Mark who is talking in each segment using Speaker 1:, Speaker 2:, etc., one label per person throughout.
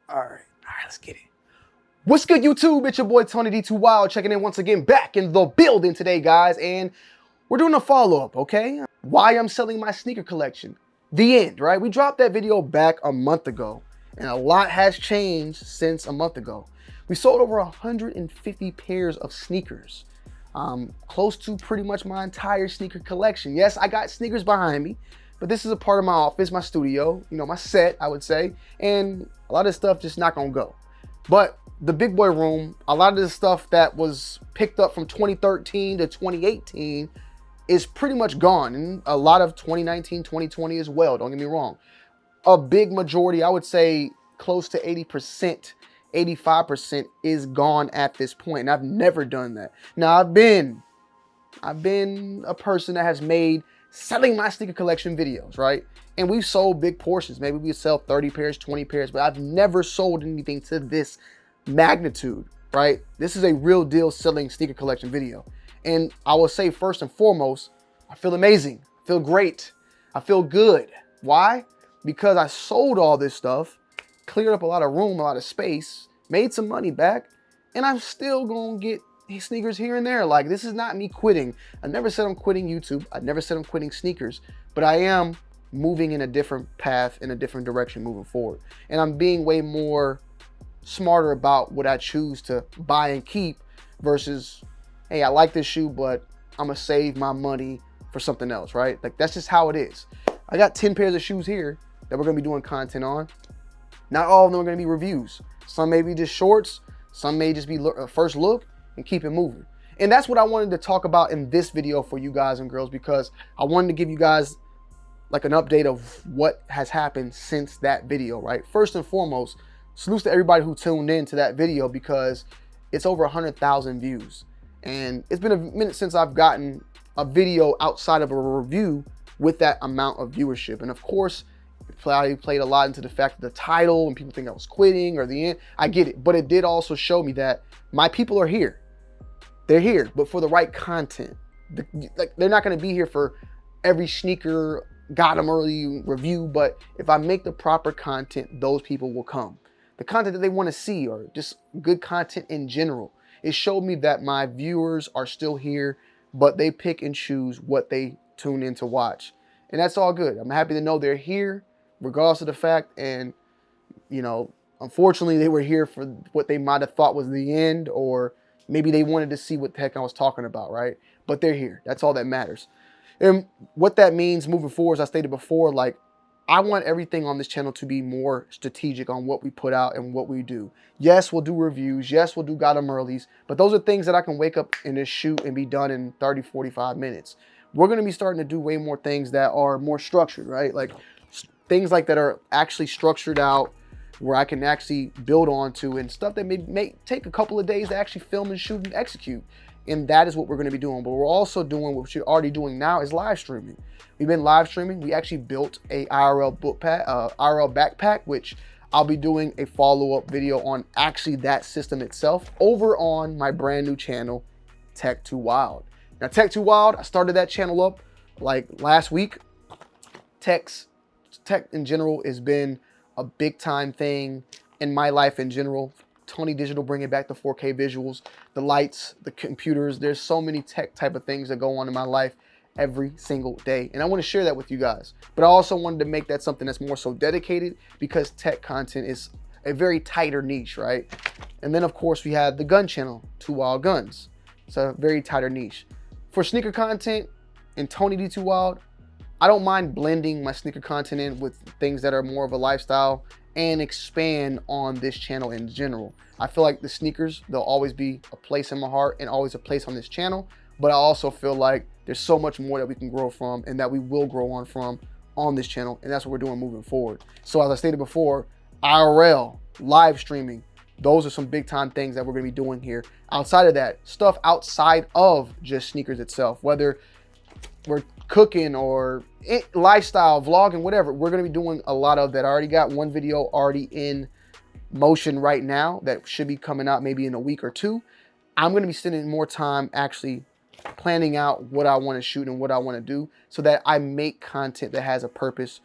Speaker 1: All right, let's get it. What's good, YouTube? It's your boy Tonyd2wild checking in once again, back in the building today, guys, and we're doing a follow-up, okay? Why I'm selling my sneaker collection. The end, right? We dropped that video back a month ago, and a lot has changed since a month ago. We sold over 150 pairs of sneakers, close to pretty much my entire sneaker collection. Yes, I got sneakers behind me, but this is a part of my office, my studio, you know, my set, I would say, and a lot of stuff just not gonna go. But the big boy room, a lot of the stuff that was picked up from 2013 to 2018 is pretty much gone, and a lot of 2019, 2020 as well, don't get me wrong. A big majority, I would say close to 80%, 85% is gone at this point, and I've never done that. Now, I've been a person that has made selling my sneaker collection videos, right? And we've sold big portions. Maybe we sell 30 pairs, 20 pairs, but I've never sold anything to this magnitude, right? This is a real deal selling sneaker collection video. And I will say first and foremost, I feel amazing. I feel great. I feel good. Why? Because I sold all this stuff, cleared up a lot of room, a lot of space, made some money back, and I'm still gonna get sneakers here and there. Like, this is not me quitting. I never said I'm quitting YouTube. I never said I'm quitting sneakers, but I am moving in a different path, in a different direction moving forward. And I'm being way more smarter about what I choose to buy and keep versus, hey, I like this shoe, but I'm gonna save my money for something else, right? Like, that's just how it is. I got 10 pairs of shoes here that we're gonna be doing content on. Not all of them are gonna be reviews. Some may be just shorts, some may just be first look, and keep it moving. And that's what I wanted to talk about in this video for you guys and girls, because I wanted to give you guys like an update of what has happened since that video, right? First and foremost, salute to everybody who tuned in to that video, because it's over 100,000 views. And it's been a minute since I've gotten a video outside of a review with that amount of viewership. And of course, it played a lot into the fact of the title and people think I was quitting or the end. I get it, but it did also show me that my people are here. They're here, but for the right content. Like, they're not gonna be here for every sneaker got them early review, but if I make the proper content, those people will come. The content that they wanna see, or just good content in general. It showed me that my viewers are still here, but they pick and choose what they tune in to watch. And that's all good. I'm happy to know they're here, regardless of the fact. And, you know, unfortunately, they were here for what they might have thought was the end, or maybe they wanted to see what the heck I was talking about, right? But they're here. That's all that matters. And what that means moving forward, as I stated before, like, I want everything on this channel to be more strategic on what we put out and what we do. Yes, we'll do reviews. Yes, we'll do got 'em earlies. But those are things that I can wake up and just shoot and be done in 30, 45 minutes. We're going to be starting to do way more things that are more structured, right? Like, things like that are actually structured out, where I can actually build onto, and stuff that may take a couple of days to actually film and shoot and execute. And that is what we're going to be doing. But we're also doing what we're already doing now, is live streaming. We've been live streaming. We actually built a IRL book pack, IRL backpack, which I'll be doing a follow-up video on actually that system itself over on my brand new channel, Tech2wild. Now, Tech2wild, I started that channel up like last week. Tech in general has been a big time thing in my life in general. Tony Digital bringing back the 4K visuals, the lights, the computers. There's so many tech type of things that go on in my life every single day. And I want to share that with you guys. But I also wanted to make that something that's more so dedicated, because tech content is a very tighter niche, right? And then of course we have the gun channel, 2wild Guns. It's a very tighter niche. For sneaker content and Tonyd2wild, I don't mind blending my sneaker content in with things that are more of a lifestyle and expand on this channel in general. I feel like the sneakers, they'll always be a place in my heart and always a place on this channel, but I also feel like there's so much more that we can grow from, and that we will grow on from on this channel, and that's what we're doing moving forward. So as I stated before, IRL, live streaming, those are some big time things that we're gonna be doing here. Outside of that, stuff outside of just sneakers itself, whether we're cooking or lifestyle, vlogging, whatever, we're gonna be doing a lot of that. I already got one video already in motion right now that should be coming out maybe in a week or two. I'm gonna be spending more time actually planning out what I wanna shoot and what I wanna do, so that I make content that has a purpose,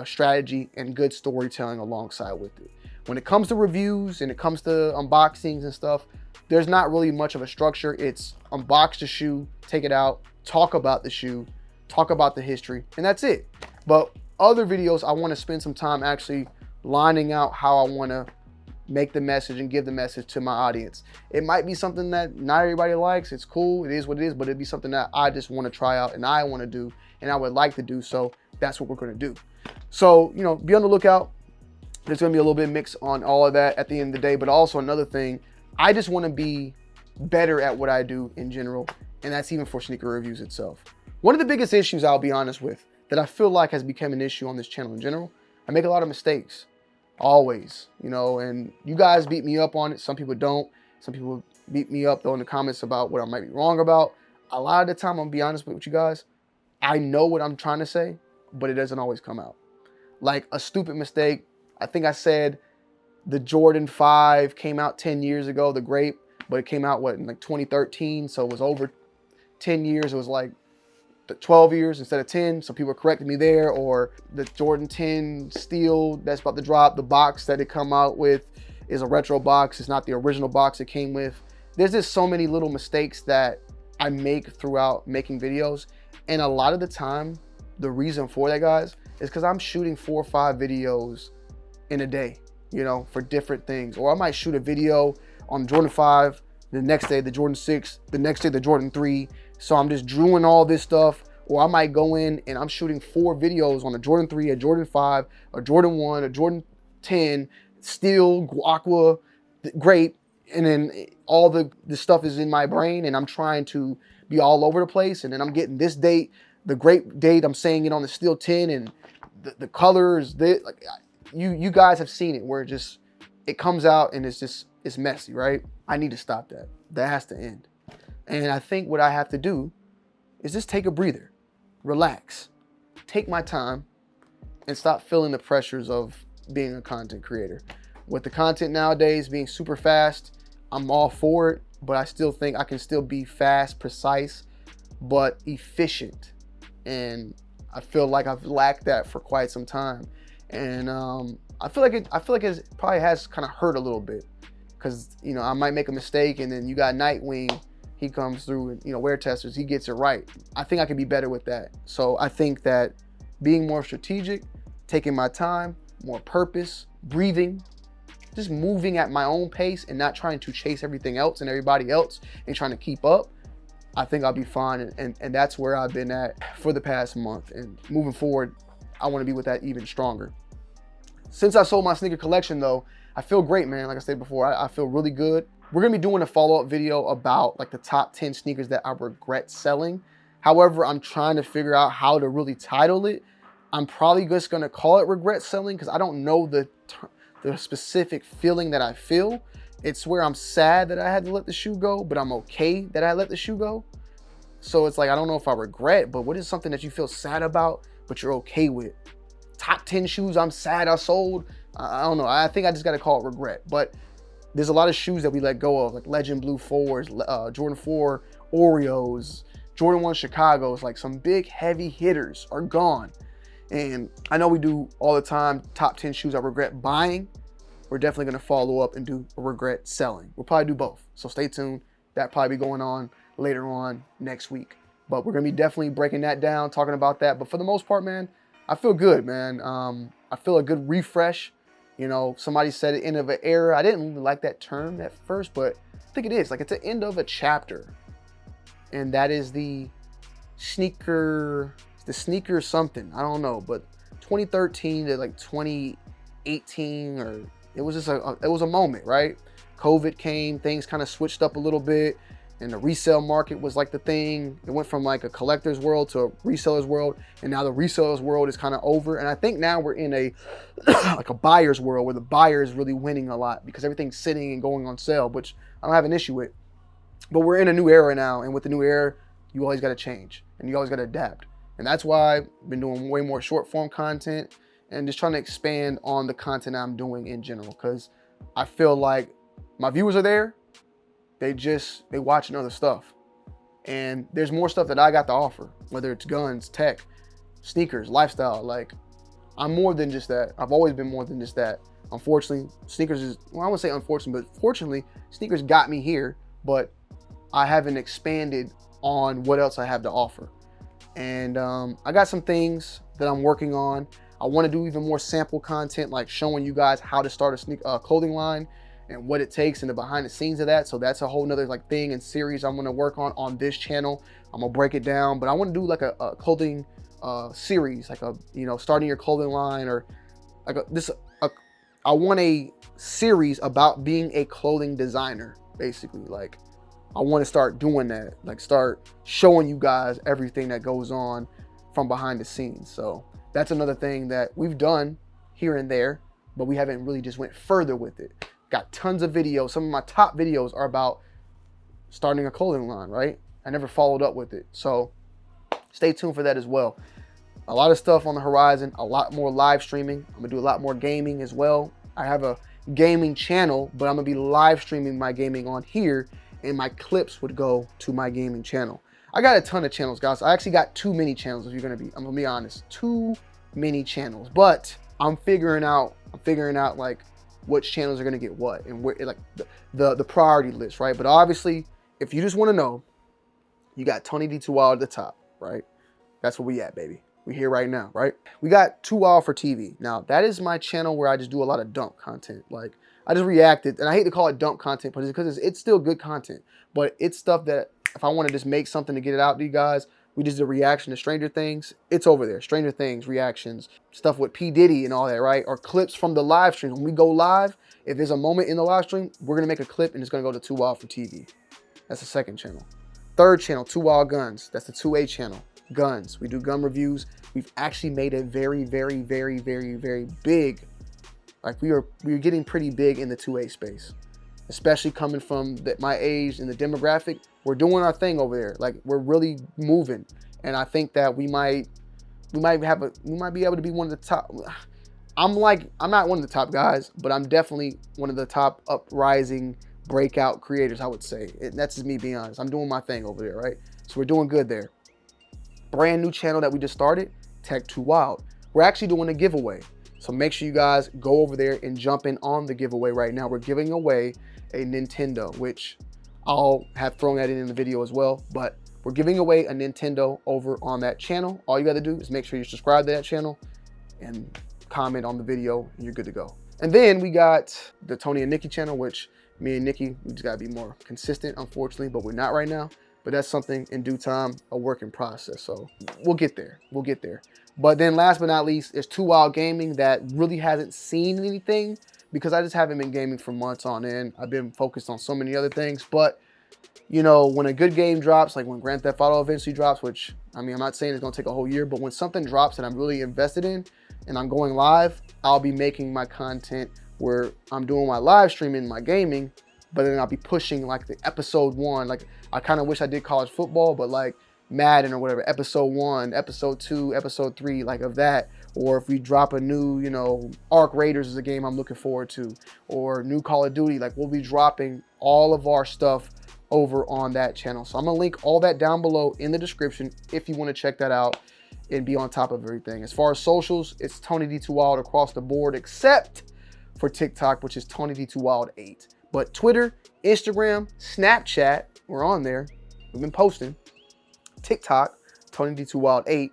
Speaker 1: strategy, and good storytelling alongside with it. When it comes to reviews and it comes to unboxings and stuff, there's not really much of a structure. It's unbox the shoe, take it out, talk about the shoe, talk about the history, and that's it. But other videos, I want to spend some time actually lining out how I want to make the message and give the message to my audience. It might be something that not everybody likes. It's cool. It is what it is, but it'd be something that I just want to try out and I want to do and I would like to do. So that's what we're going to do. So, you know, be on the lookout. There's going to be a little bit mix on all of that at the end of the day. But also another thing, I just want to be better at what I do in general. And that's even for sneaker reviews itself. One of the biggest issues, I'll be honest with, that I feel like has become an issue on this channel in general, I make a lot of mistakes. Always, you know, and you guys beat me up on it. Some people don't. Some people beat me up though in the comments about what I might be wrong about. A lot of the time, I'm gonna be honest with you guys, I know what I'm trying to say, but it doesn't always come out. Like a stupid mistake. I think I said the Jordan 5 came out 10 years ago, the grape, but it came out what in like 2013, so it was over 10 years. It was like 12 years instead of 10. So people corrected me there. Or the Jordan 10 steel that's about to drop, the box that it come out with is a retro box. It's not the original box it came with. There's just so many little mistakes that I make throughout making videos. And a lot of the time, the reason for that, guys, is because I'm shooting 4 or 5 videos in a day, you know, for different things. Or I might shoot a video on Jordan 5, the next day the Jordan 6, the next day the Jordan 3. So I'm just doing all this stuff. Or I might go in and I'm shooting 4 videos on a Jordan 3, a Jordan 5, a Jordan 1, a Jordan 10, steel, aqua, grape, and then all the stuff is in my brain and I'm trying to be all over the place. And then I'm getting this date, the grape date, I'm saying it on the steel 10, and the colors, like you guys have seen it where it comes out and it's messy, right? I need to stop that. That has to end. And I think what I have to do is just take a breather, relax, take my time, and stop feeling the pressures of being a content creator. With the content nowadays being super fast, I'm all for it, but I still think I can still be fast, precise, but efficient. And I feel like I've lacked that for quite some time. And I feel like it probably has kind of hurt a little bit, because, you know, I might make a mistake and then you got Nightwing. He comes through and, you know, wear testers, he gets it right. I think I can be better with that. So I think that being more strategic, taking my time, more purpose, breathing, just moving at my own pace and not trying to chase everything else and everybody else and trying to keep up, I think I'll be fine. And that's where I've been at for the past month. And moving forward, I want to be with that even stronger. Since I sold my sneaker collection though, I feel great, man. Like I said before, I feel really good. We're gonna be doing a follow-up video about like the top 10 sneakers that I regret selling. However, I'm trying to figure out how to really title it. I'm probably just gonna call it regret selling because I don't know the specific feeling that I feel. It's where I'm sad that I had to let the shoe go, but I'm okay that I let the shoe go. So it's like, I don't know if I regret, but what is something that you feel sad about, but you're okay with? Top 10 shoes I'm sad I sold. I don't know. I think I just gotta call it regret. But there's a lot of shoes that we let go of, like Legend Blue 4s, Jordan 4 Oreos, Jordan 1 Chicago's, like some big heavy hitters are gone. And I know we do all the time, top 10 shoes I regret buying. We're definitely gonna follow up and do a regret selling. We'll probably do both. So stay tuned. That'll probably be going on later on next week. But we're gonna be definitely breaking that down, talking about that. But for the most part, man, I feel good, man. I feel a good refresh. You know, somebody said the end of an era. I didn't really like that term at first, but I think it is. Like, it's the end of a chapter. And that is the sneaker something. I don't know. But 2013 to like 2018, or it was just it was a moment, right? COVID came, things kind of switched up a little bit. And the resale market was like the thing. It went from like a collector's world to a reseller's world. And now the reseller's world is kind of over. And I think now we're in a like a buyer's world where the buyer is really winning a lot because everything's sitting and going on sale, which I don't have an issue with. But we're in a new era now. And with the new era, you always got to change and you always got to adapt. And that's why I've been doing way more short form content and just trying to expand on the content I'm doing in general. Because I feel like my viewers are there. They watching other stuff. And there's more stuff that I got to offer, whether it's guns, tech, sneakers, lifestyle. Like, I'm more than just that. I've always been more than just that. Unfortunately, sneakers is, well, I wouldn't say unfortunately, but fortunately, sneakers got me here, but I haven't expanded on what else I have to offer. And I got some things that I'm working on. I want to do even more sample content, like showing you guys how to start a clothing line and what it takes and the behind the scenes of that. So that's a whole nother like thing and series I'm going to work on this channel. I'm gonna break it down, but I want to do like a clothing series, like starting your clothing line, or like I want a series about being a clothing designer, basically. Like I want to start doing that, like start showing you guys everything that goes on from behind the scenes. So that's another thing that we've done here and there, but we haven't really just went further with it. Got tons of videos. Some of my top videos are about starting a clothing line, right? I never followed up with it. So stay tuned for that as well. A lot of stuff on the horizon, a lot more live streaming. I'm gonna do a lot more gaming as well. I have a gaming channel, but I'm gonna be live streaming my gaming on here, and my clips would go to my gaming channel. I got a ton of channels, guys. I actually got too many channels, I'm gonna be honest, too many channels. But I'm figuring out like which channels are gonna get what and where, like the priority list, right? But obviously, if you just want to know, you got Tonyd2wild at the top, right? That's where we at, baby. We here right now, right? We got 2wild for TV. Now, that is my channel where I just do a lot of dump content. Like, I just reacted, and I hate to call it dump content, but it's because it's still good content. But it's stuff that if I want to just make something to get it out to you guys, we just did a reaction to Stranger Things. It's over there. Stranger Things reactions, stuff with P. Diddy and all that, right? Or clips from the live stream. When we go live, if there's a moment in the live stream, we're going to make a clip and it's going to go to 2wild for TV. That's the second channel. Third channel, 2wild Guns. That's the 2A channel. Guns. We do gun reviews. We've actually made it very, very, very, very, very big. Like we're getting pretty big in the 2A space, especially coming from my age and the demographic. We're doing our thing over there. Like we're really moving, and I think that we might be able to be one of the top. I'm not one of the top guys, but I'm definitely one of the top uprising breakout creators, I would say. That's just me being honest. I'm doing my thing over there, right? So we're doing good there. Brand new channel that we just started, Tech2Wild. We're actually doing a giveaway. So make sure you guys go over there and jump in on the giveaway right now. We're giving away a Nintendo, which I'll have thrown that in the video as well. But we're giving away a Nintendo over on that channel. All you got to do is make sure you subscribe to that channel and comment on the video, and you're good to go. And then we got the Tony and Nikki channel, which me and Nikki, we just got to be more consistent, unfortunately, but we're not right now. But that's something in due time, a work in process. So we'll get there. We'll get there. But then last but not least, there's 2wild Gaming that really hasn't seen anything because I just haven't been gaming for months on end. I've been focused on so many other things. But, you know, when a good game drops, like when Grand Theft Auto eventually drops, which, I mean, I'm not saying it's going to take a whole year, but when something drops that I'm really invested in and I'm going live, I'll be making my content where I'm doing my live streaming, my gaming, but then I'll be pushing like the episode 1. Like I kind of wish I did college football, but like Madden or whatever, episode 1, episode 2, episode 3, like of that. Or if we drop a new, you know, Arc Raiders is a game I'm looking forward to, or new Call of Duty, like we'll be dropping all of our stuff over on that channel. So I'm gonna link all that down below in the description if you want to check that out and be on top of everything. As far as socials, it's Tonyd2wild across the board, except for TikTok, which is Tonyd2wild8. But Twitter, Instagram, Snapchat, we're on there. We've been posting. TikTok, Tonyd2wild8.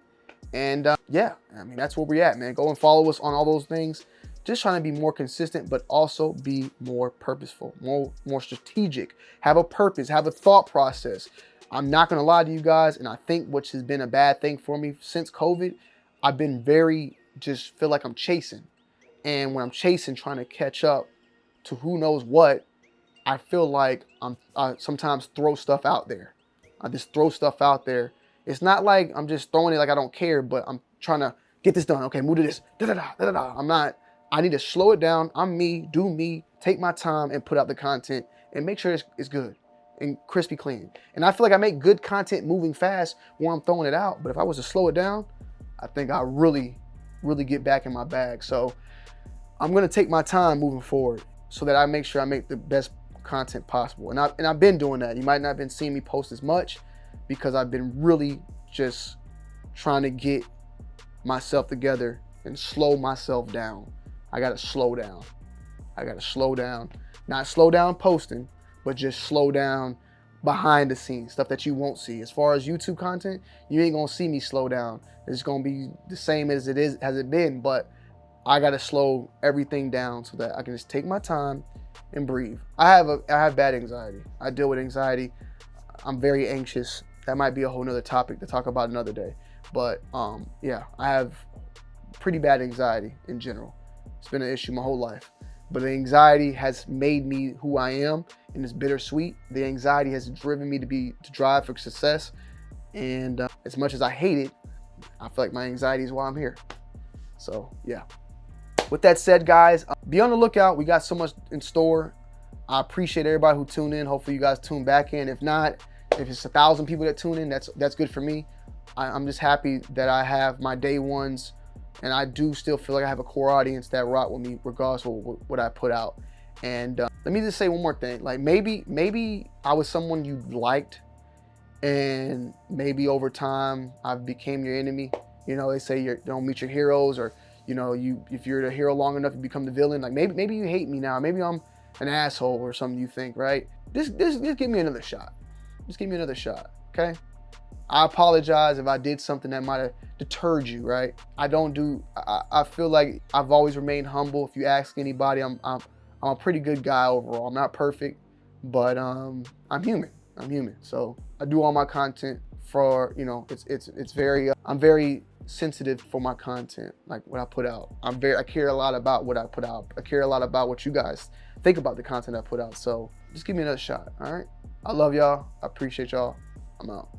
Speaker 1: And yeah, I mean, that's where we're at, man. Go and follow us on all those things. Just trying to be more consistent, but also be more purposeful, more strategic. Have a purpose, have a thought process. I'm not going to lie to you guys, and I think which has been a bad thing for me since COVID, I've been just feel like I'm chasing. And when I'm chasing, trying to catch up to who knows what, I feel like I sometimes throw stuff out there. I just throw stuff out there. It's not like I'm just throwing it like I don't care, but I'm trying to get this done. Okay, move to this. I'm not. I need to slow it down. I'm me, do me, take my time and put out the content and make sure it's good and crispy clean. And I feel like I make good content moving fast when I'm throwing it out. But if I was to slow it down, I think I really get back in my bag. So I'm going to take my time moving forward so that I make sure I make the best content possible. And I've been doing that. You might not have been seeing me post as much because I've been really just trying to get myself together and slow myself down. I gotta slow down. I gotta slow down. Not slow down posting, but just slow down behind the scenes, stuff that you won't see. As far as YouTube content, you ain't gonna see me slow down. It's gonna be the same as it been, but I gotta slow everything down so that I can just take my time and breathe. I have bad anxiety. I deal with anxiety. I'm very anxious. That might be a whole nother topic to talk about another day. But yeah, I have pretty bad anxiety in general. It's been an issue my whole life. But the anxiety has made me who I am, and it's bittersweet. The anxiety has driven me to drive for success. And as much as I hate it, I feel like my anxiety is why I'm here. So yeah. With that said, guys, be on the lookout. We got so much in store. I appreciate everybody who tuned in. Hopefully you guys tune back in. If not, if it's 1,000 people that tune in, that's good for me. I'm just happy that I have my day ones, and I do still feel like I have a core audience that rock with me regardless of what I put out. And let me just say one more thing. Like maybe I was someone you liked, and maybe over time I became your enemy. You know, they say you don't meet your heroes, or you know, if you're the hero long enough, you become the villain. Like maybe you hate me now. Maybe I'm an asshole or something you think, right? Just give me another shot. Just give me another shot, okay? I apologize if I did something that might have deterred you, right? I feel like I've always remained humble. If you ask anybody, I'm a pretty good guy overall. I'm not perfect, but I'm human. I'm human. So I do all my content for, you know, it's very, I'm very sensitive for my content, like what I put out. I care a lot about what I put out. I care a lot about what you guys think about the content I put out. So just give me another shot, all right? I love y'all. I appreciate y'all. I'm out.